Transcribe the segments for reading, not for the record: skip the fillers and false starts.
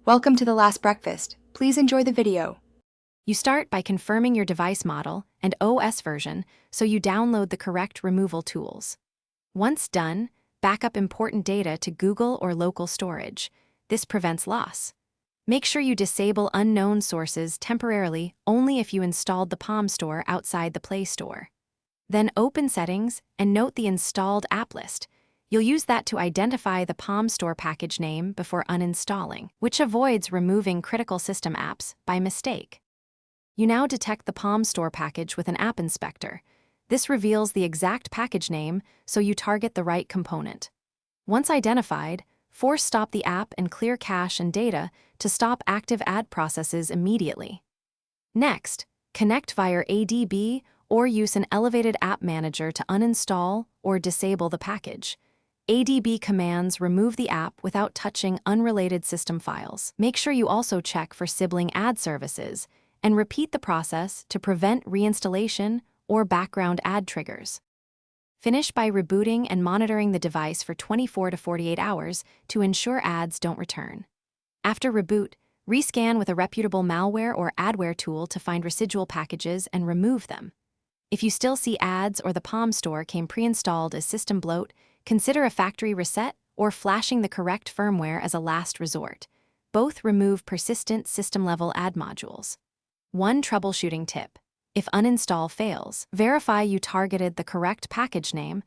Welcome to The Last Breakfast. Please enjoy the video. You start by confirming your device model and OS version so you download the correct removal tools. Once done, back up important data to Google or local storage. This prevents loss. Make sure you disable unknown sources temporarily only if you installed the Palm Store outside the Play Store. Then open Settings and note the installed app list. You'll use that to identify the Palm Store package name before uninstalling, which avoids removing critical system apps by mistake. You now detect the Palm Store package with an app inspector. This reveals the exact package name, so you target the right component. Once identified, force stop the app and clear cache and data to stop active ad processes immediately. Next, connect via ADB or use an elevated app manager to uninstall or disable the package. ADB commands remove the app without touching unrelated system files. Make sure you also check for sibling ad services and repeat the process to prevent reinstallation or background ad triggers. Finish by rebooting and monitoring the device for 24 to 48 hours to ensure ads don't return. After reboot, rescan with a reputable malware or adware tool to find residual packages and remove them. If you still see ads or the Palm Store came pre-installed as system bloat, consider a factory reset or flashing the correct firmware as a last resort. Both remove persistent system-level ad modules. One troubleshooting tip: if uninstall fails, verify you targeted the correct package name.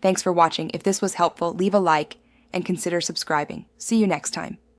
Thanks for watching. If this was helpful, leave a like and consider subscribing. See you next time.